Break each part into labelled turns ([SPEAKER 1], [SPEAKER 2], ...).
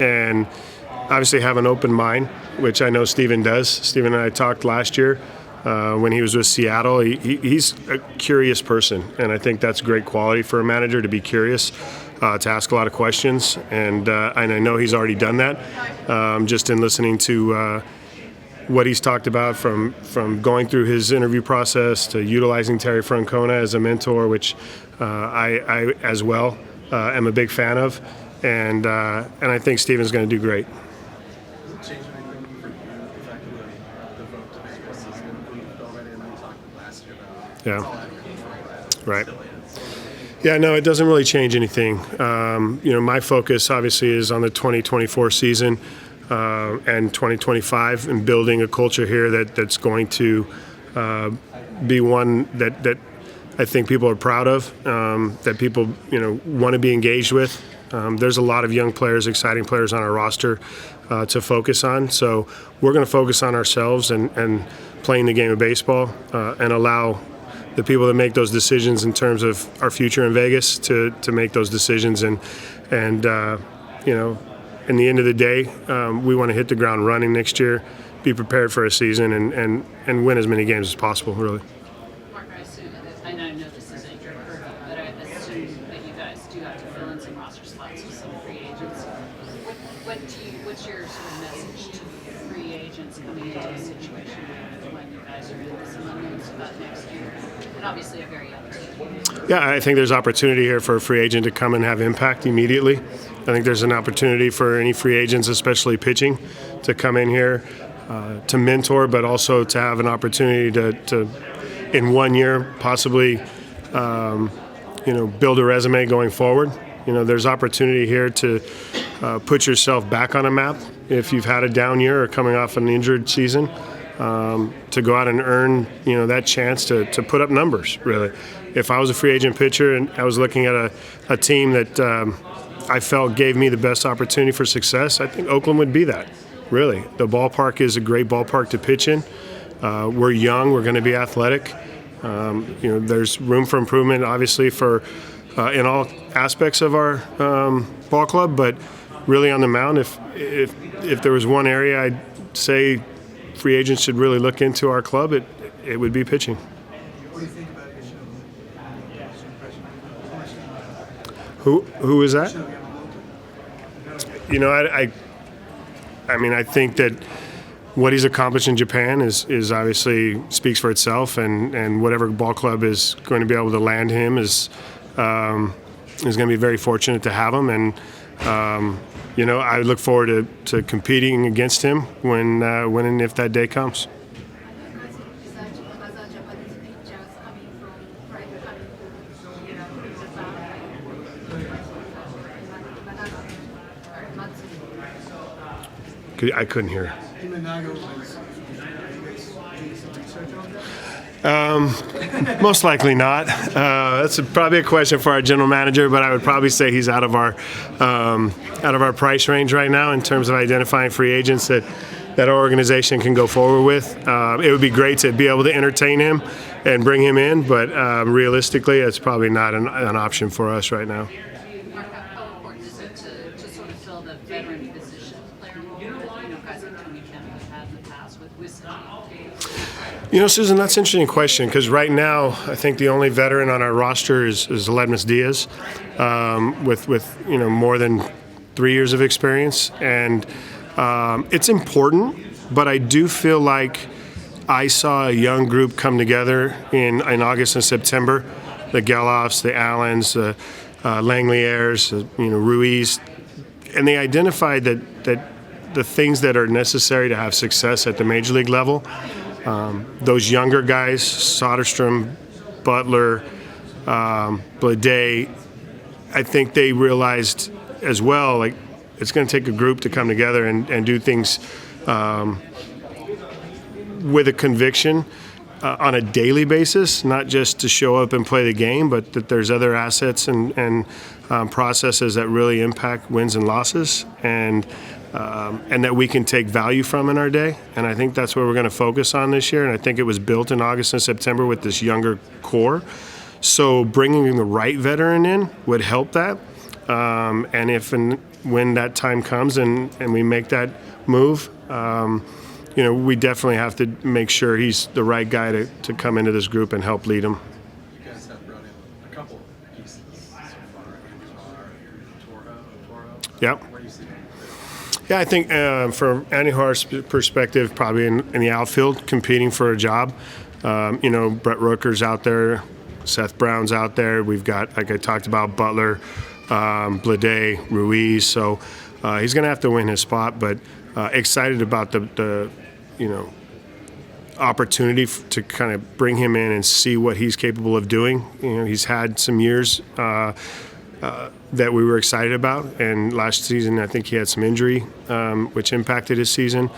[SPEAKER 1] and obviously have an open mind, which I know Steven does. Steven and I talked last year when he was with Seattle. He's a curious person, and I think that's a great quality for a manager, to be curious, to ask a lot of questions, and I know he's already done that just in listening to what he's talked about from going through his interview process to utilizing Terry Francona as a mentor, which I as well am a big fan of, and I think Steven's going to do great. Yeah. Right. Yeah, no, it doesn't really change anything. My focus obviously is on the 2024 season and 2025, and building a culture here that's going to be one that I think people are proud of, that people want to be engaged with. There's a lot of young players, exciting players on our roster to focus on. So we're going to focus on ourselves and playing the game of baseball and allow the people that make those decisions in terms of our future in Vegas to make those decisions. And in the end of the day, we want to hit the ground running next year, be prepared for a season, and win as many games as possible, really.
[SPEAKER 2] Mark, I know this isn't your purview, but I assume that you guys do have to fill in some roster spots with some free agents. What's your sort of message to free agents coming into a situation when you guys are in some unknowns about next year? And obviously a very young team.
[SPEAKER 1] Yeah, I think there's opportunity here for a free agent to come and have impact immediately. I think there's an opportunity for any free agents, especially pitching, to come in here to mentor, but also to have an opportunity to in 1 year, possibly, build a resume going forward. There's opportunity here to put yourself back on a map if you've had a down year or coming off an injured season, to go out and earn, that chance to put up numbers, really. If I was a free agent pitcher and I was looking at a team that I felt gave me the best opportunity for success, I think Oakland would be that, really. The ballpark is a great ballpark to pitch in. We're young. We're going to be athletic. There's room for improvement, obviously, in all aspects of our ball club, but really on the mound, if there was one area I'd say free agents should really look into our club, it would be pitching.
[SPEAKER 3] What do you think about your show?
[SPEAKER 1] Who is that? I think that what he's accomplished in Japan is obviously speaks for itself, and whatever ball club is going to be able to land him is going to be very fortunate to have him. And I look forward to competing against him when and if that day comes. I couldn't hear. Most likely not. That's probably a question for our general manager, but I would probably say he's out of our price range right now in terms of identifying free agents that our organization can go forward with. It would be great to be able to entertain him and bring him in, but realistically, it's probably not an option for us right now.
[SPEAKER 2] Mark, how important is it to sort of fill the veteran position player role that guys like Tony Kemp have had in the past with Whiskey?
[SPEAKER 1] Susan, that's an interesting question, because right now I think the only veteran on our roster is Aledmus Diaz, with more than 3 years of experience, and it's important. But I do feel like I saw a young group come together in August and September, the Geloffs, the Allens, the Langleyers, Ruiz, and they identified that the things that are necessary to have success at the major league level. Those younger guys, Soderstrom, Butler, Bleday, I think they realized as well, like, it's going to take a group to come together and do things with a conviction on a daily basis, not just to show up and play the game, but that there's other assets and processes that really impact wins and losses, and that we can take value from in our day. And I think that's what we're going to focus on this year. And I think it was built in August and September with this younger core. So bringing the right veteran in would help that. And if when that time comes and we make that move, we definitely have to make sure he's the right guy to come into this group and help lead them.
[SPEAKER 3] You guys have brought in a couple pieces so far. Toro.
[SPEAKER 1] Yep.
[SPEAKER 3] Where do you see them?
[SPEAKER 1] Yeah, I think from Andujar's perspective, probably in the outfield, competing for a job. Brett Rooker's out there, Seth Brown's out there. We've got, like I talked about, Butler, Blade, Ruiz. So he's going to have to win his spot, but excited about the opportunity to kind of bring him in and see what he's capable of doing. He's had some years that we were excited about, and last season I think he had some injury which impacted his season.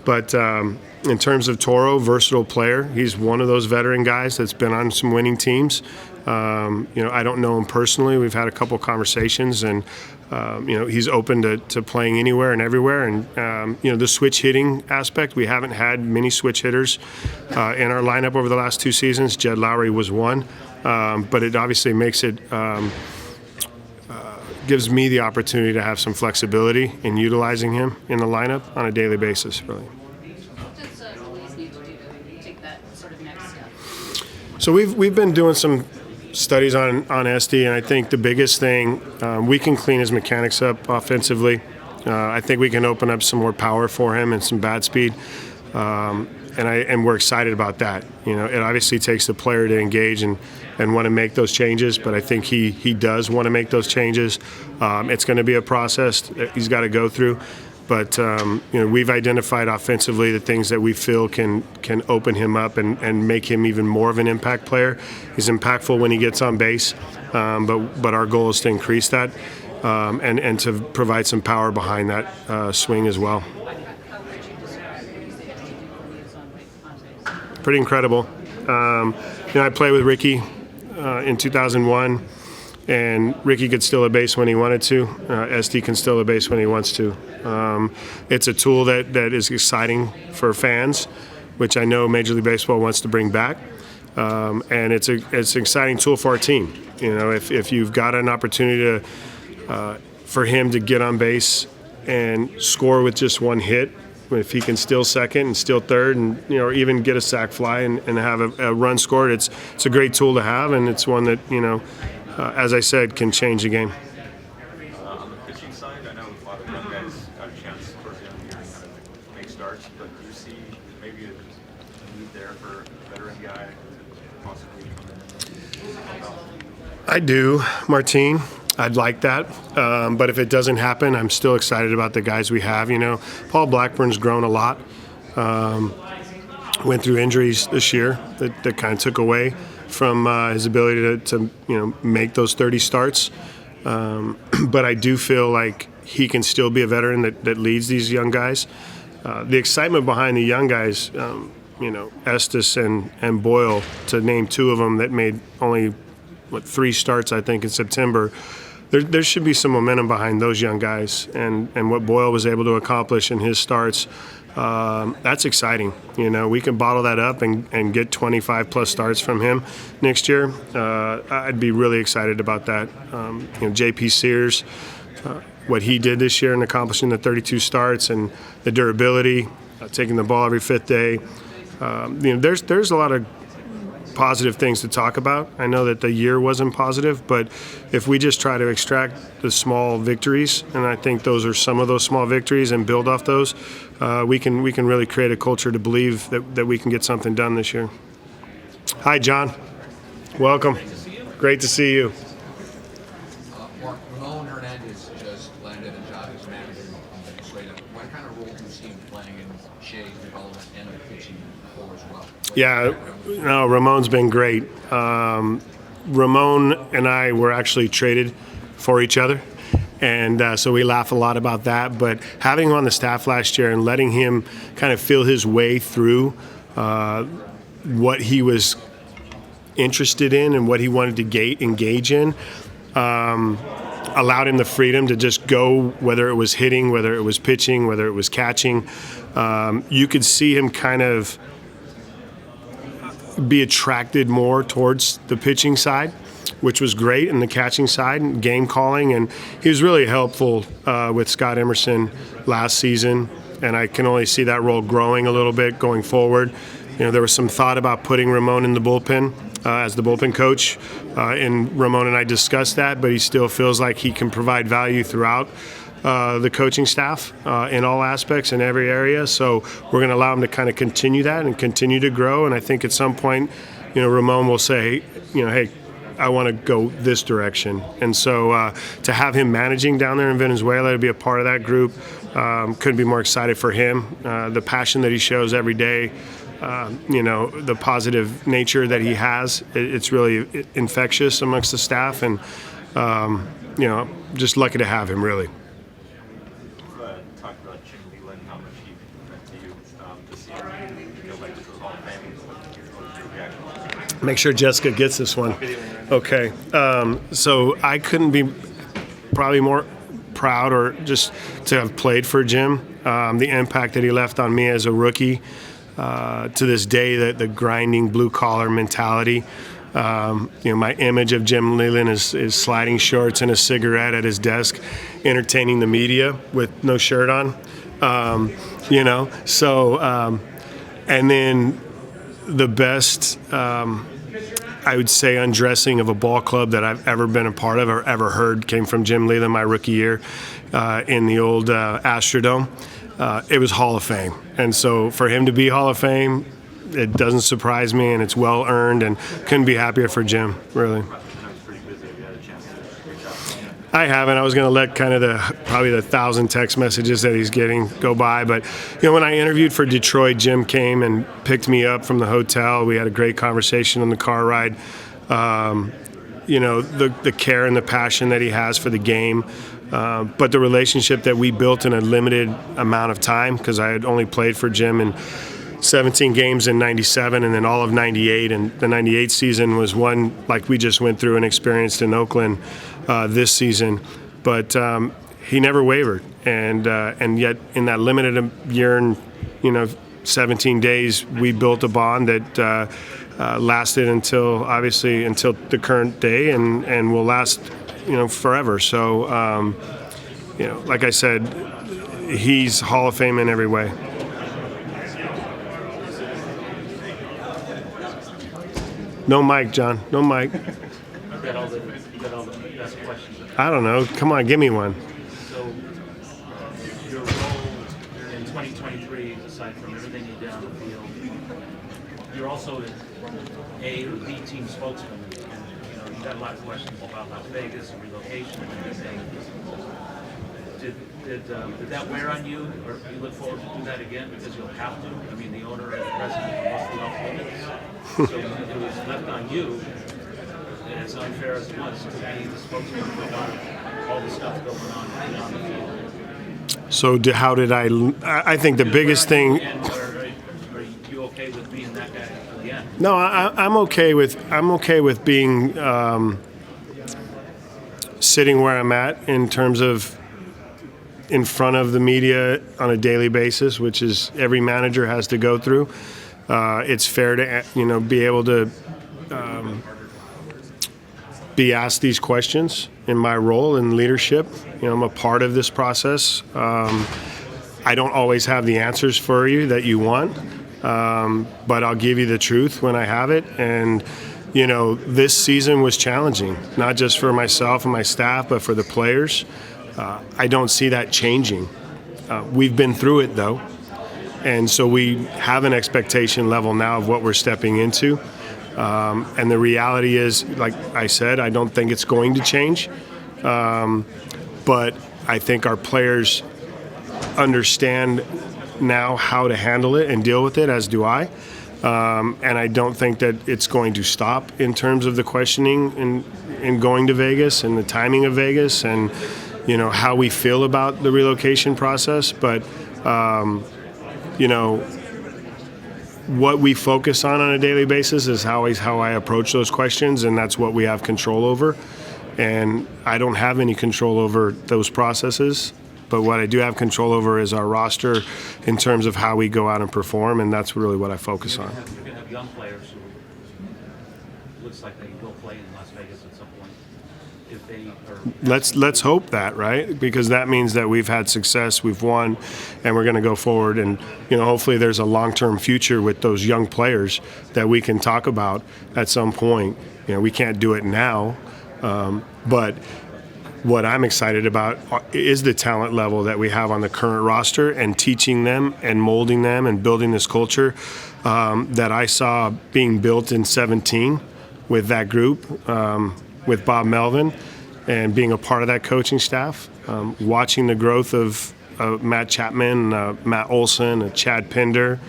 [SPEAKER 1] But in terms of Toro, versatile player, he's one of those veteran guys that's been on some winning teams. I don't know him personally. We've had a couple conversations, and he's open to playing anywhere and everywhere. And the switch hitting aspect, we haven't had many switch hitters in our lineup over the last 2 seasons. Jed Lowry was one, but it obviously makes it gives me the opportunity to have some flexibility in utilizing him in the lineup on a daily basis, really.
[SPEAKER 2] What does Ruiz need to do to take that sort of next step?
[SPEAKER 1] So we've been doing some studies on SD, and I think the biggest thing, we can clean his mechanics up offensively. I think we can open up some more power for him and some bat speed, and we're excited about that. It obviously takes the player to engage and want to make those changes, but I think he does want to make those changes. It's going to be a process that he's got to go through. But we've identified offensively the things that we feel can open him up and make him even more of an impact player. He's impactful when he gets on base, but our goal is to increase that and to provide some power behind that swing as well.
[SPEAKER 2] How would you describe what you say SD Ruiz on base?
[SPEAKER 1] Pretty incredible. I played with Ricky in 2001. And Ricky could steal a base when he wanted to. SD can steal a base when he wants to. It's a tool that is exciting for fans, which I know Major League Baseball wants to bring back. And it's an exciting tool for our team. If you've got an opportunity for him to get on base and score with just one hit, if he can steal second and steal third, and or even get a sac fly and have a run scored, it's a great tool to have, and it's one that as I said, can change the game.
[SPEAKER 4] On the pitching side, I know a lot of young guys got a chance towards the end of the year to kind of make starts, but do you see maybe a need there for a veteran guy to possibly come in?
[SPEAKER 1] I do, Martine. I'd like that, but if it doesn't happen, I'm still excited about the guys we have. Paul Blackburn's grown a lot. Went through injuries this year that kind of took away from his ability to make those 30 starts. But I do feel like he can still be a veteran that leads these young guys. The excitement behind the young guys, Estes and Boyle, to name 2 of them that made only 3 starts, I think, in September. There should be some momentum behind those young guys and what Boyle was able to accomplish in his starts. That's exciting. We can bottle that up and get 25 plus starts from him next year. I'd be really excited about that. JP Sears, what he did this year in accomplishing the 32 starts and the durability, taking the ball every 5th day. There's a lot of positive things to talk about. I know that the year wasn't positive, but if we just try to extract the small victories, and I think those are some of those small victories, and build off those, we can really create a culture to believe that we can get something done this year. Hi, John. Welcome. Great to see you.
[SPEAKER 5] Ramon Hernandez just landed a job as manager in Venezuela. What kind of role do you see him playing in Shea's development and the pitching core as well?
[SPEAKER 1] Yeah, no, Ramon's been great. Ramon and I were actually traded for each other, and so we laugh a lot about that. But having him on the staff last year and letting him kind of feel his way through what he was interested in and what he wanted to engage in allowed him the freedom to just go, whether it was hitting, whether it was pitching, whether it was catching. You could see him kind of be attracted more towards the pitching side. which was great in the catching side and game calling. And he was really helpful with Scott Emerson last season. And I can only see that role growing a little bit going forward. There was some thought about putting Ramon in the bullpen as the bullpen coach. And Ramon and I discussed that, but he still feels like he can provide value throughout the coaching staff in all aspects in every area. So we're going to allow him to kind of continue that and continue to grow. And I think at some point, Ramon will say, hey, I want to go this direction. And so to have him managing down there in Venezuela, to be a part of that group, couldn't be more excited for him. The passion that he shows every day, the positive nature that he has, it's really infectious amongst the staff. And, just lucky to have him, really.
[SPEAKER 4] Talked about Jim Leland, how much he meant to you to see him go back to the Hall of Fame. What was your reaction?
[SPEAKER 1] Make sure Jessica gets this one. Okay. So I couldn't be probably more proud or just to have played for Jim. The impact that he left on me as a rookie. To this day, the grinding blue-collar mentality. My image of Jim Leland is sliding shorts and a cigarette at his desk, entertaining the media with no shirt on. And then the best, I would say, undressing of a ball club that I've ever been a part of or ever heard came from Jim Leland my rookie year in the old Astrodome. It was Hall of Fame. And so for him to be Hall of Fame, it doesn't surprise me, and it's well earned, and couldn't be happier for Jim, really. I haven't. I was going to let kind of probably the 1,000 text messages that he's getting go by. But, when I interviewed for Detroit, Jim came and picked me up from the hotel. We had a great conversation on the car ride. The care and the passion that he has for the game. But the relationship that we built in a limited amount of time, because I had only played for Jim in 17 games in 97 and then all of 98. And the 98 season was one like we just went through and experienced in Oakland this season. But he never wavered. And yet in that limited year and, 17 days, we built a bond that lasted until the current day and will last, forever. So, like I said, he's Hall of Fame in every way. No mic, John. No mic.
[SPEAKER 6] You got all the best questions.
[SPEAKER 1] I don't know. Come on, give me one.
[SPEAKER 6] So, your role in 2023, aside from everything you did on the field, you're also an A or B team spokesman. And, you got a lot of questions about Las Vegas and relocation and everything. Did that wear on you, or do you look forward to do that again because you'll have to? I mean, the owner and the president are mostly off limits. So it was left on you, and as unfair as it was, to be the spokesman for all the stuff going on the field.
[SPEAKER 1] So how did I think the biggest thing.
[SPEAKER 6] Are you okay with being that guy again?
[SPEAKER 1] No, I'm okay with being sitting where I'm at in terms of in front of the media on a daily basis, which is every manager has to go through. It's fair to be able to be asked these questions in my role in leadership. I'm a part of this process. I don't always have the answers for you that you want, but I'll give you the truth when I have it. And this season was challenging, not just for myself and my staff, but for the players. I don't see that changing. We've been through it, though. And so we have an expectation level now of what we're stepping into. And the reality is, like I said, I don't think it's going to change. But I think our players understand now how to handle it and deal with it, as do I. And I don't think that it's going to stop in terms of the questioning in going to Vegas and the timing of Vegas and how we feel about the relocation process. But what we focus on a daily basis is how I approach those questions, and that's what we have control over. And I don't have any control over those processes, but what I do have control over is our roster in terms of how we go out and perform, and that's really what I focus on.
[SPEAKER 6] You're going to have young players looks like they will play in Las Vegas at some point. If they are.
[SPEAKER 1] Let's hope that, right? Because that means that we've had success, we've won, and we're going to go forward. And hopefully there's a long-term future with those young players that we can talk about at some point. We can't do it now, but what I'm excited about is the talent level that we have on the current roster, and teaching them and molding them and building this culture that I saw being built in 17 with that group. With Bob Melvin, and being a part of that coaching staff, watching the growth of Matt Chapman, Matt Olson, Chad Pinder,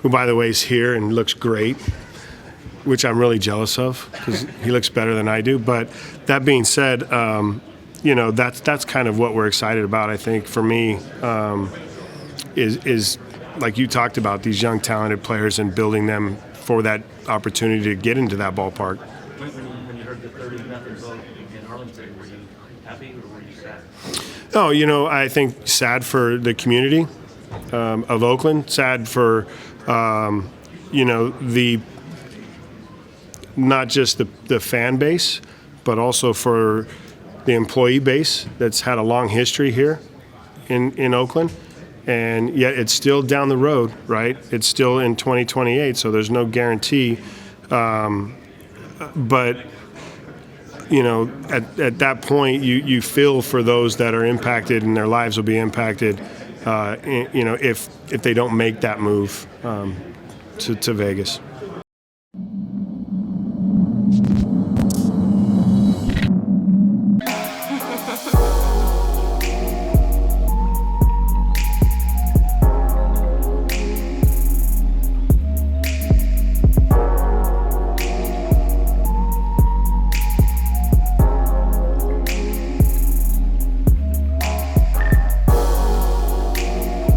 [SPEAKER 1] who, by the way, is here and looks great, which I'm really jealous of because he looks better than I do. But that being said, that's kind of what we're excited about. I think for me is like you talked about, these young talented players and building them for that opportunity to get into that ballpark.
[SPEAKER 6] When you heard the 30-0 vote in Arlington, were you happy or were you sad?
[SPEAKER 1] Oh, I think sad for the community of Oakland, sad for, the not just the fan base, but also for the employee base that's had a long history here in Oakland. And yet it's still down the road, right? It's still in 2028, so there's no guarantee. But at that point, you feel for those that are impacted, and their lives will be impacted, if they don't make that move to Vegas.